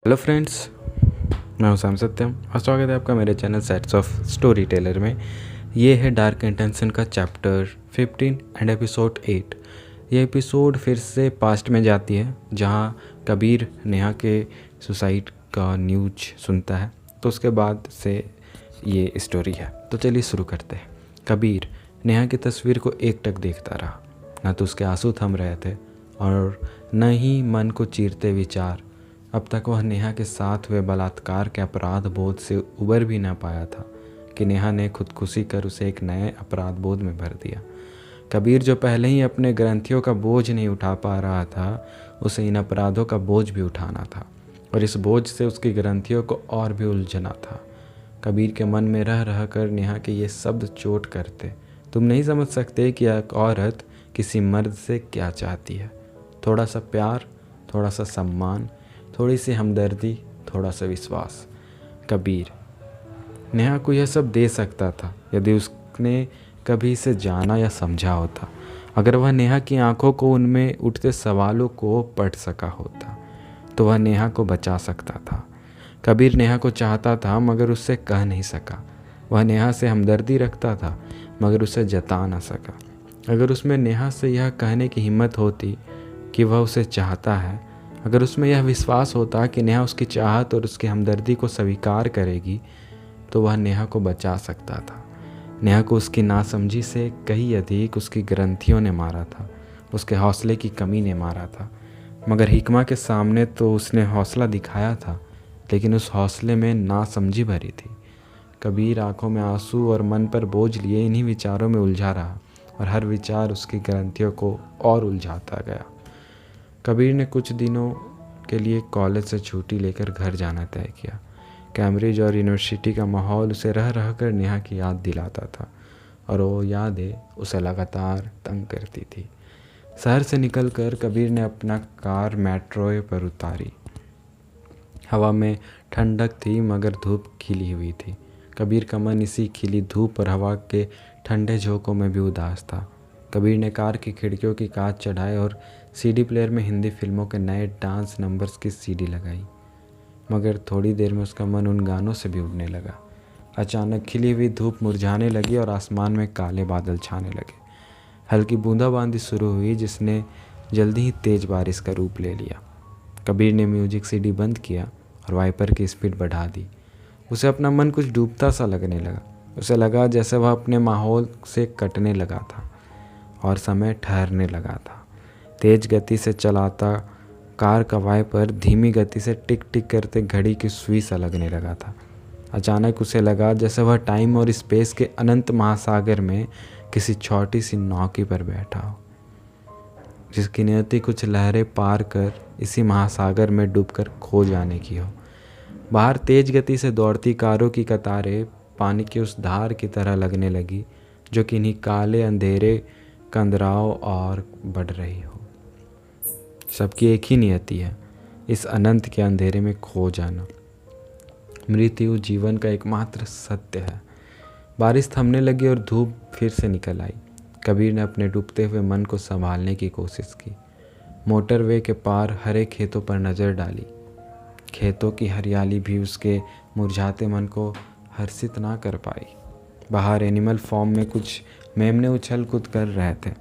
Hello friends, मैं हूं Sam सत्यम और स्वागत है आपका मेरे channel sets of story teller में। ये है डार्क इंटेंशन का चैप्टर 15 एंड एपिसोड 8। ये एपिसोड फिर से पास्ट में जाती है जहां कबीर नेहा के सुसाइड का न्यूज सुनता है। तो उसके बाद से ये स्टोरी है। तो चलिए शुरू करते हैं। कबीर नेहा की तस्वीर को एकटक देखता रहा। न तो उसके आंसू थम रहे थे और न ही मन को चीरते विचार। अब तक वह नेहा के साथ हुए बलात्कार के अपराध बोध से उबर भी न पाया था कि नेहा ने खुदकुशी कर उसे एक नए अपराध बोध में भर दिया। कबीर जो पहले ही अपने ग्रंथियों का बोझ नहीं उठा पा रहा था, उसे इन अपराधों का बोझ भी उठाना था और इस बोझ से उसकी ग्रंथियों को और भी उलझना था। कबीर के मन में रह रह कर नेहा के ये शब्द चोट करते। तुम नहीं समझ सकते कि एक औरत किसी मर्द से क्या चाहती है। थोड़ा सा प्यार, थोड़ा सा सम्मान, थोड़ी सी हमदर्दी, थोड़ा सा विश्वास। कबीर नेहा को यह सब दे सकता था यदि उसने कभी इसे जाना या समझा होता। अगर वह नेहा की आंखों को उनमें उठते सवालों को पढ़ सका होता तो वह नेहा को बचा सकता था। कबीर नेहा को चाहता था मगर उससे कह नहीं सका। वह नेहा से हमदर्दी रखता था मगर उसे जता न सका। अगर उसमें नेहा से यह कहने की हिम्मत होती कि वह उसे चाहता है, अगर उसमें यह विश्वास होता कि नेहा उसकी चाहत और उसकी हमदर्दी को स्वीकार करेगी, तो वह नेहा को बचा सकता था। नेहा को उसकी नासमझी से कहीं अधिक उसकी ग्रंथियों ने मारा था, उसके हौसले की कमी ने मारा था। मगर हिकमा के सामने तो उसने हौसला दिखाया था, लेकिन उस हौसले में नासमझी भरी थी। कबीर आंखों में आंसू और मन पर बोझ लिए इन्हीं विचारों में उलझा रहा और हर विचार उसकी ग्रंथियों को और उलझाता गया। कबीर ने कुछ दिनों के लिए कॉलेज से छुट्टी लेकर घर जाना तय किया। कैम्ब्रिज और यूनिवर्सिटी का माहौल उसे रह रह कर नेहा की याद दिलाता था और वो यादें उसे लगातार तंग करती थी। शहर से निकलकर कबीर ने अपना कार मेट्रो पर उतारी। हवा में ठंडक थी मगर धूप खिली हुई थी। कबीर का मन इसी खिली धूप और हवा के ठंडे झोंकों में भी उदास था। कबीर ने कार की खिड़कियों की कांच चढ़ाए और सीडी प्लेयर में हिंदी फिल्मों के नए डांस नंबर्स की सीडी लगाई। मगर थोड़ी देर में उसका मन उन गानों से भी उड़ने लगा। अचानक खिली हुई धूप मुरझाने लगी और आसमान में काले बादल छाने लगे। हल्की बूंदाबांदी शुरू हुई जिसने जल्दी ही तेज बारिश का रूप ले लिया। कबीर ने म्यूजिक सीडी बंद किया और वाइपर की स्पीड बढ़ा दी। उसे अपना मन कुछ डूबता सा लगने लगा। उसे लगा जैसे वह अपने माहौल से कटने लगा था और समय ठहरने लगा था। तेज गति से चलाता कार का वाइपर धीमी गति से टिक टिक करते घड़ी की सुई सा लगने लगा था। अचानक उसे लगा जैसे वह टाइम और स्पेस के अनंत महासागर में किसी छोटी सी नौकी पर बैठा हो, जिसकी नियति कुछ लहरें पार कर इसी महासागर में डूबकर खो जाने की हो। बाहर तेज गति से दौड़ती कारों की कतारें पानी की उस धार की तरह लगने लगी जो कि इन्हीं काले अंधेरे कंदराव और बढ़ रही हो। सबकी एक ही नियति है, इस अनंत के अंधेरे में खो जाना। मृत्यु जीवन का एकमात्र सत्य है। बारिश थमने लगी और धूप फिर से निकल आई। कबीर ने अपने डूबते हुए मन को संभालने की कोशिश की। मोटरवे के पार हरे खेतों पर नज़र डाली। खेतों की हरियाली भी उसके मुरझाते मन को हर्षित ना कर पाई। बाहर एनिमल फॉर्म में कुछ मेमने उछल कूद कर रहे थे।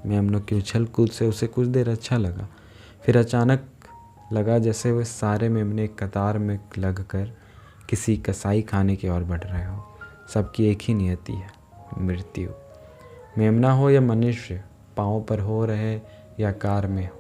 मेमनों की उछल कूद से उसे कुछ देर अच्छा लगा। फिर अचानक लगा जैसे वे सारे मेमने एक कतार में लगकर किसी कसाई खाने की ओर बढ़ रहे हो। सबकी एक ही नियति है, मृत्यु। मेमना हो या मनुष्य, पाँव पर हो रहे या कार में हो,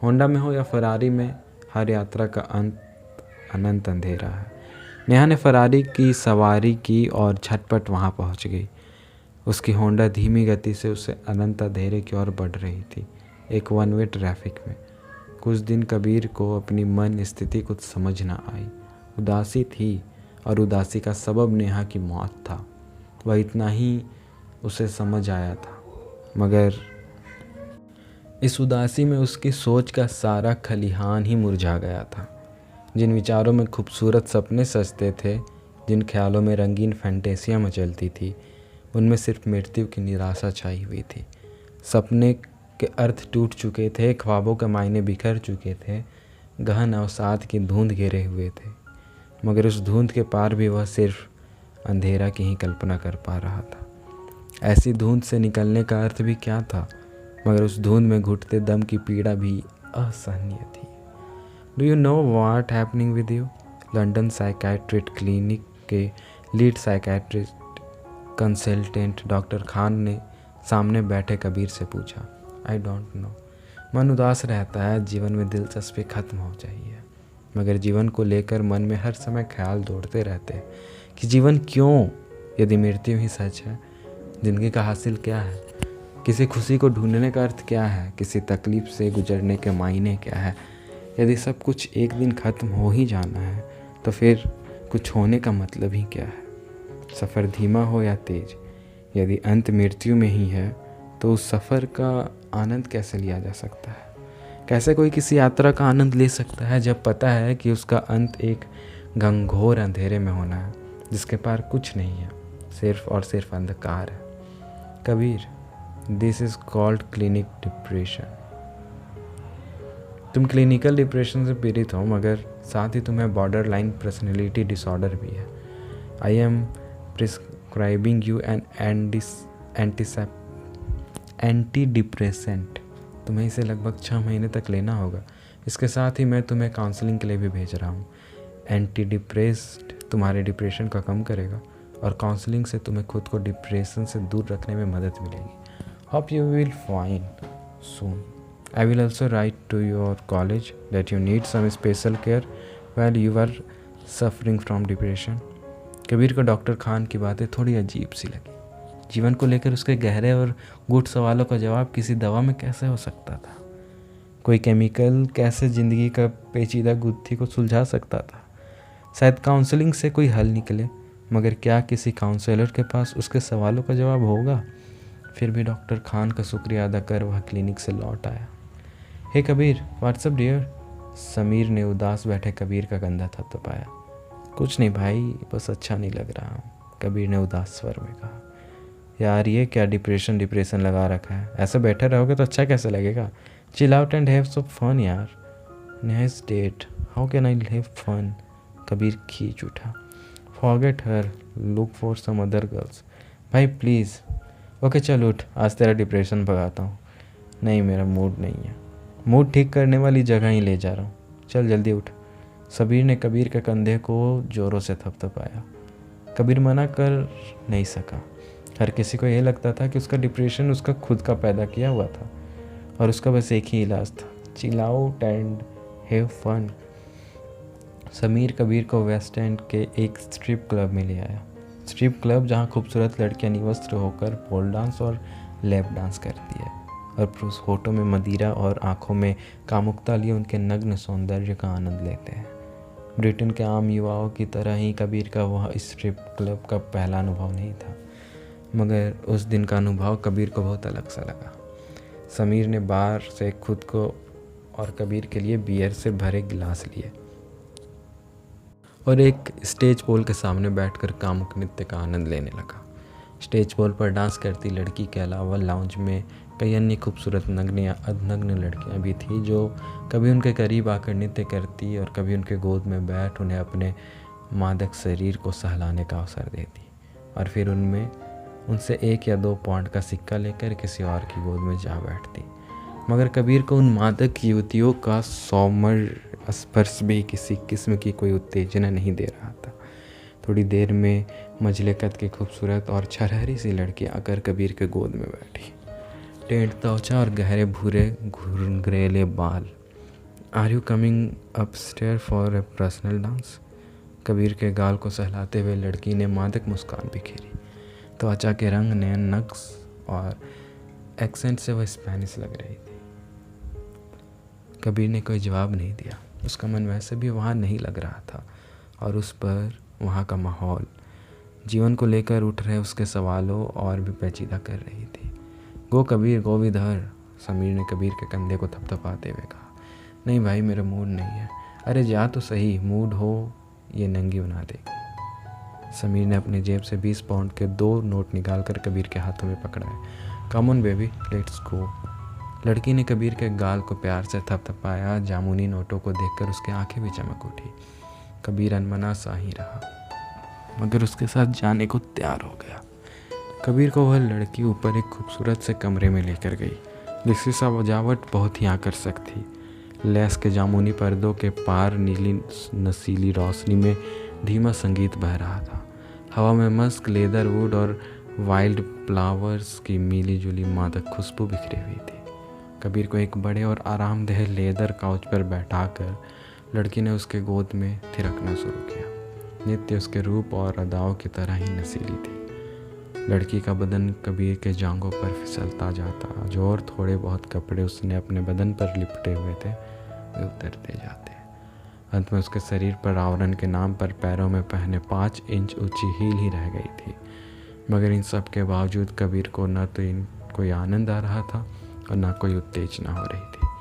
होंडा में हो या फरारी में, हर यात्रा का अंत अनंत अंधेरा है। नेहा ने फरारी की सवारी की और झटपट वहाँ पहुँच गई। उसकी होंडा धीमी गति से उसे अनंत अंधेरे की ओर बढ़ रही थी, एक वन वे ट्रैफिक में। कुछ दिन कबीर को अपनी मन स्थिति कुछ समझ न आई। उदासी थी और उदासी का सबब नेहा की मौत था। वह इतना ही उसे समझ आया था, मगर इस उदासी में उसकी सोच का सारा खलिहान ही मुरझा गया था। जिन विचारों में खूबसूरत सपने सजते थे, जिन ख्यालों में रंगीन फैंटेसियाँ मचलती थी, उनमें सिर्फ मृत्यु की निराशा छाई हुई थी। सपने के अर्थ टूट चुके थे, ख्वाबों के मायने बिखर चुके थे। गहन अवसाद की धुंध घेरे हुए थे, मगर उस धुंध के पार भी वह सिर्फ अंधेरा की ही कल्पना कर पा रहा था। ऐसी धुंध से निकलने का अर्थ भी क्या था, मगर उस धुंध में घुटते दम की पीड़ा भी असहनीय थी। Do you know what happening with you? London psychiatrist clinic के lead psychiatrist consultant doctor Khan ने सामने बैठे कबीर से पूछा। I don't know. मन उदास रहता है, जीवन में दिलचस्पी खत्म हो चाहिए, मगर जीवन को लेकर मन में हर समय ख्याल दौड़ते रहते हैं कि जीवन क्यों? यदि मृत्यु ही सच है, जिंदगी का हासिल क्या है? किसी खुशी को ढूंढने का अर्थ क्या है? किसी तकलीफ से गुजरने के मायने क्या है? यदि सब कुछ एक दिन ख़त्म हो ही जाना है, तो फिर कुछ होने का मतलब ही क्या है? सफ़र धीमा हो या तेज, यदि अंत मृत्यु में ही है, तो उस सफ़र का आनंद कैसे लिया जा सकता है? कैसे कोई किसी यात्रा का आनंद ले सकता है जब पता है कि उसका अंत एक घंघोर अंधेरे में होना है, जिसके पार कुछ नहीं है, सिर्फ और सिर्फ अंधकार है। Kabir, this is called clinic depression. तुम क्लिनिकल डिप्रेशन से पीड़ित हो, मगर साथ ही तुम्हें बॉर्डर लाइन पर्सनैलिटी डिसऑर्डर भी है। I am prescribing you an anti depressant. तुम्हें इसे लगभग 6 महीने तक लेना होगा। इसके साथ ही मैं तुम्हें काउंसलिंग के लिए भी भेज रहा हूँ। एंटी डिप्रेस्ड तुम्हारे डिप्रेशन का कम करेगा, और काउंसलिंग से तुम्हें खुद को डिप्रेशन से दूर रखने में मदद मिलेगी। Hope you will find soon. I will also write to your college that you need some special care while you are suffering from depression. Kabir को डॉक्टर खान की बातें थोड़ी अजीब सी लगी। जीवन को लेकर उसके गहरे और गूढ़ सवालों का जवाब किसी दवा में कैसे हो सकता था? कोई केमिकल कैसे ज़िंदगी का पेचीदा गुत्थी को सुलझा सकता था? शायद काउंसलिंग से कोई हल निकले, मगर क्या किसी काउंसलर के पास उसके सवालों का जवाब होगा? फिर भी डॉक्टर खान का शुक्रिया अदा कर वह क्लिनिक से लौट आया। हे कबीर, व्हाट्सअप डियर? समीर ने उदास बैठे कबीर का कंधा थपथपाया। कुछ नहीं भाई, बस अच्छा नहीं लग रहा हूँ, कबीर ने उदास स्वर में कहा। यार ये क्या डिप्रेशन लगा रखा है? ऐसे बैठे रहोगे तो अच्छा कैसे लगेगा? Chill out and have some fun यार। Nice date, how can I have fun? Kabir खींच उठा। Forget her, look for some other girls. भाई प्लीज़। ओके चल उठ, आज तेरा डिप्रेशन भगाता हूँ। नहीं, मेरा मूड नहीं है। मूड ठीक करने वाली जगह ही ले जा रहा हूँ, चल जल्दी उठ। सबीर ने कबीर के कंधे को ज़ोरों से थपथपाया। कबीर मना कर नहीं सका। हर किसी को यह लगता था कि उसका डिप्रेशन उसका खुद का पैदा किया हुआ था, और उसका बस एक ही इलाज था, chill out and have fun. Sameer Kabir को वेस्ट एंड के एक स्ट्रिप क्लब में ले आया। स्ट्रिप क्लब जहाँ खूबसूरत लड़कियाँ निवस्त्र होकर पोल डांस और लैप डांस करती है, और पुरुष होठों में मदिरा और आंखों में कामुकता लिए उनके नग्न सौंदर्य का आनंद लेते हैं। ब्रिटेन के आम युवाओं की तरह ही कबीर का वह स्ट्रिप क्लब का पहला अनुभव नहीं था, मगर उस दिन का अनुभव कबीर को बहुत अलग सा लगा। समीर ने बार से खुद को और कबीर के लिए बियर से भरे गिलास लिए और एक स्टेज पोल के सामने बैठकर कामुक नृत्य का आनंद लेने लगा। स्टेज पोल पर डांस करती लड़की के अलावा लाउंज में कई अन्य खूबसूरत नग्न या अर्धनग्न लड़कियां भी थीं, जो कभी उनके करीब आकर नृत्य करती और कभी उनके गोद में बैठ उन्हें अपने मादक शरीर को सहलाने का अवसर देती, और फिर उनसे 1 या 2 पाउंड का सिक्का लेकर किसी और की गोद में जा बैठती। मगर कबीर को उन मादक युवतियों का सौम्य स्पर्श भी किसी किस्म की कोई उत्तेजना नहीं दे रहा था। थोड़ी देर में मझले कद की खूबसूरत और छरहरी सी लड़की आकर कबीर के गोद में बैठी। टेढ़ त्वचा और गहरे भूरे घुंघरेले बाल। Are you coming upstair for a personal dance? Kabir के गाल को सहलाते हुए लड़की ने मादक मुस्कान बिखेरी। त्वचा के रंग ने नक्श और एक्सेंट से वह स्पेनिश लग रही थी। कबीर ने कोई जवाब नहीं दिया। उसका मन वैसे भी वहाँ नहीं लग रहा था, और उस पर वहाँ का माहौल जीवन को लेकर उठ रहे उसके सवालों और भी पेचीदा कर रही थी। Go Kabir, go with her, Sameer ने कबीर के कंधे को थपथपाते हुए कहा। नहीं भाई, मेरा मूड नहीं है। अरे जा तो सही, मूड हो ये नंगी बना देगी। समीर ने अपने जेब से 20 पाउंड के 2 नोट निकालकर कबीर के हाथों में पकड़ाए। Come on baby, let's go. लड़की ने कबीर के गाल को प्यार से थपथपाया। जामुनी नोटों को देखकर उसकी आंखें भी चमक उठी। कबीर अनमना सा ही रहा, मगर उसके साथ जाने को तैयार हो गया। कबीर को वह लड़की ऊपर एक खूबसूरत से कमरे में लेकर गई, जिसकी सजावट बहुत ही आकर्षक थी। लैस के जामुनी पर्दों के पार नीली नसीली रोशनी में धीमा संगीत बह रहा था। हवा में मस्क, लेदरवुड और वाइल्ड फ्लावर्स की मिली जुली मादक खुशबू बिखरी हुई थी। कबीर को एक बड़े और आरामदेह लेदर काउच पर बैठाकर लड़की ने उसके गोद में थिरकना शुरू किया। नित्य उसके रूप और अदाओं की तरह ही नसीली थी। लड़की का बदन कबीर के जांघों पर फिसलता जाता। जो और थोड़े बहुत कपड़े उसने अपने बदन पर लिपटे हुए थे वे उतरते जाते। अंत में उसके शरीर पर आवरण के नाम पर पैरों में पहने 5 इंच ऊंची हील ही रह गई थी। मगर इन सब के बावजूद कबीर को न तो कोई आनंद आ रहा था और न कोई उत्तेजना हो रही थी।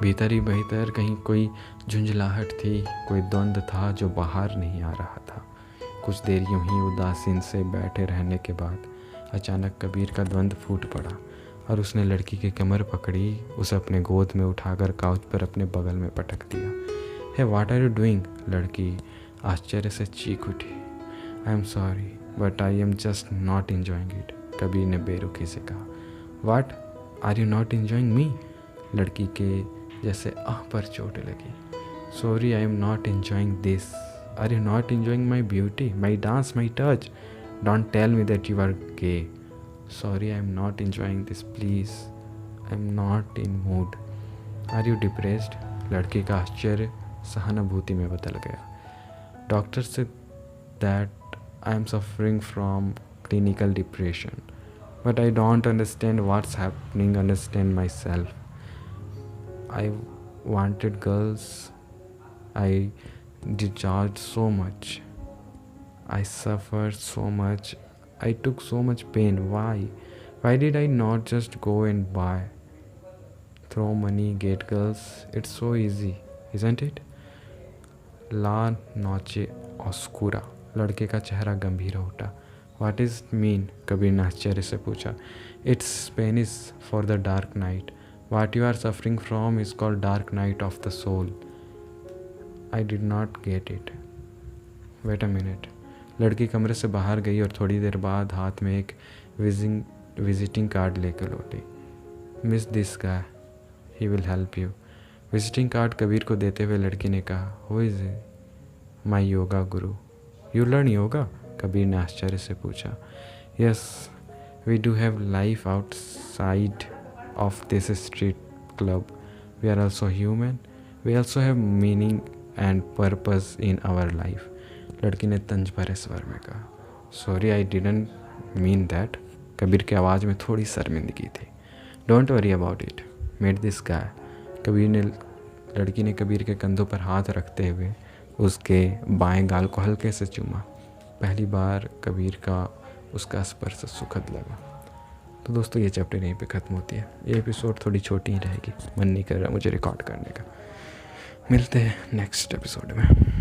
भीतर ही भीतर कहीं कोई झुंझलाहट थी, कोई द्वंद्व था जो बाहर नहीं आ रहा था। कुछ देर यूं ही उदासीन से बैठे रहने के बाद अचानक कबीर का द्वंद्व फूट पड़ा और उसने लड़की की कमर पकड़ी, उसे अपने गोद में उठाकर काउच पर अपने बगल में पटक दिया। Hey what are you doing? लड़की आश्चर्य से चीख उठी। I am sorry but I am just not enjoying it, Kabir ने बेरुखी से कहा। What are you not enjoying me? लड़की के जैसे आह पर चोट लगी। Sorry I am not enjoying this. Are you not enjoying my beauty, my dance, my touch? Don't tell me that you are gay. Sorry, I am not enjoying this. Please, I am not in mood. Are you depressed? लड़की का आश्चर्य सहानुभूति में बदल गया। Doctor said that I am suffering from clinical depression, but I don't understand what's happening. Understand myself. I wanted girls. I discharged so much. I suffered so much. I took so much pain. Why? Why did I not just go and buy? Throw money, get girls. It's so easy, isn't it? La noche oscura. लड़के का चेहरा गंभीर हो उठा। What does it mean? Kabir ने आश्चर्य से पूछा। It's Spanish for the dark night. What you are suffering from is called dark night of the soul. I did not get it. Wait a minute. लड़की कमरे से बाहर गई और थोड़ी देर बाद हाथ में एक विजिटिंग कार्ड लेकर लौटी। Miss this guy, he will help you. Visiting card Kabir को देते हुए लड़की ने कहा, who is my yoga Guru? You learn yoga? Kabir ने आश्चर्य से पूछा। Yes, we do have life outside of this street club. We are also human. We also have meaning and purpose in our life. लड़की ने तंज भरे स्वर में कहा। Sorry, I didn't mean that. Kabir की आवाज़ में थोड़ी शर्मिंदगी थी. Don't worry about it, mate this guy. लड़की ने कबीर के कंधों पर हाथ रखते हुए उसके बाएं गाल को हल्के से चूमा. पहली बार कबीर का उसका स्पर्श सुखद लगा. तो दोस्तों, ये चैप्टर यहीं पे ख़त्म होती है. ये एपिसोड थोड़ी छोटी ही रहेगी, मन नहीं कर रहा मुझे रिकॉर्ड करने का. मिलते हैं नेक्स्ट एपिसोड में.